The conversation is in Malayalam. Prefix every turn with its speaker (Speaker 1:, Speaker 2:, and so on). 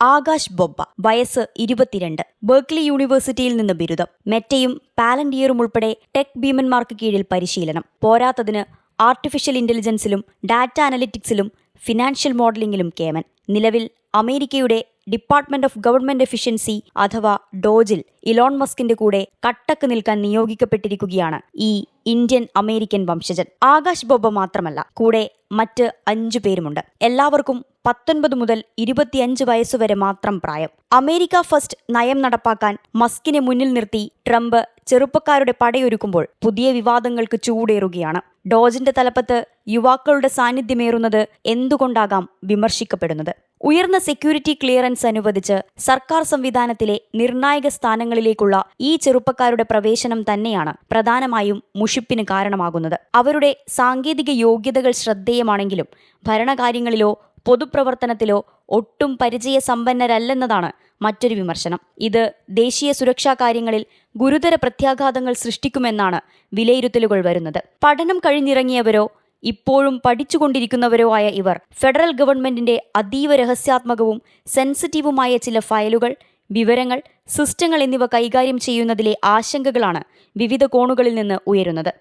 Speaker 1: ആകാശ് ബൊബ്ബ, വയസ്സ് 22, ബെർക്ക്ലി യൂണിവേഴ്സിറ്റിയിൽ നിന്ന് ബിരുദം. മെറ്റയും പാലന്റിയറും ഉൾപ്പെടെ ടെക് ഭീമന്മാർക്ക് കീഴിൽ പരിശീലനം. പോരാത്തതിന് ആർട്ടിഫിഷ്യൽ ഇന്റലിജൻസിലും ഡാറ്റ അനലിറ്റിക്സിലും ഫിനാൻഷ്യൽ മോഡലിംഗിലും കേമൻ. നിലവിൽ അമേരിക്കയുടെ ഡിപ്പാർട്ട്മെന്റ് ഓഫ് ഗവൺമെന്റ് എഫിഷ്യൻസി അഥവാ ഡോജിൽ ഇലോൺ മസ്കിന്റെ കൂടെ കട്ടക്ക് നിൽക്കാൻ നിയോഗിക്കപ്പെട്ടിരിക്കുകയാണ് ഈ ഇന്ത്യൻ അമേരിക്കൻ വംശജൻ. ആകാശ് ബൊബ്ബ മാത്രമല്ല, കൂടെ മറ്റ് 5 പേരുമുണ്ട്. എല്ലാവർക്കും 19 മുതൽ 25 വയസ്സുവരെ മാത്രം പ്രായം. അമേരിക്ക ഫസ്റ്റ് നയം നടപ്പാക്കാൻ മസ്കിനെ മുന്നിൽ നിർത്തി ട്രംപ് ചെറുപ്പക്കാരുടെ പടയൊരുക്കുമ്പോൾ പുതിയ വിവാദങ്ങൾക്ക് ചൂടേറുകയാണ്. ഡോജിന്റെ തലപ്പത്ത് യുവാക്കളുടെ സാന്നിധ്യമേറുന്നത് എന്തുകൊണ്ടാകാം വിമർശിക്കപ്പെടുന്നത്. ഉയർന്ന സെക്യൂരിറ്റി ക്ലിയറൻസ് അനുവദിച്ച് സർക്കാർ സംവിധാനത്തിലെ നിർണായക സ്ഥാനങ്ങളിലേക്കുള്ള ഈ ചെറുപ്പക്കാരുടെ പ്രവേശനം തന്നെയാണ് പ്രധാനമായും മുഷിപ്പിന് കാരണമാകുന്നത്. അവരുടെ സാങ്കേതിക യോഗ്യതകൾ ശ്രദ്ധേയമാണെങ്കിലും ഭരണകാര്യങ്ങളിലോ പൊതുപ്രവർത്തനത്തിലോ ഒട്ടും പരിചയസമ്പന്നരല്ലെന്നതാണ് മറ്റൊരു വിമർശനം. ഇത് ദേശീയ സുരക്ഷാ കാര്യങ്ങളിൽ ഗുരുതര പ്രത്യാഘാതങ്ങൾ സൃഷ്ടിക്കുമെന്നാണ് വിലയിരുത്തലുകൾ വരുന്നത്. പഠനം കഴിഞ്ഞിറങ്ങിയവരോ ഇപ്പോഴും പഠിച്ചുകൊണ്ടിരിക്കുന്നവരോ ആയ ഇവർ ഫെഡറൽ ഗവൺമെന്റിന്റെ അതീവ രഹസ്യാത്മകവും സെൻസിറ്റീവുമായ ചില ഫയലുകൾ, വിവരങ്ങൾ, സിസ്റ്റങ്ങൾ എന്നിവ കൈകാര്യം ചെയ്യുന്നതിലെ ആശങ്കകളാണ് വിവിധ കോണുകളിൽ നിന്ന് ഉയരുന്നത്.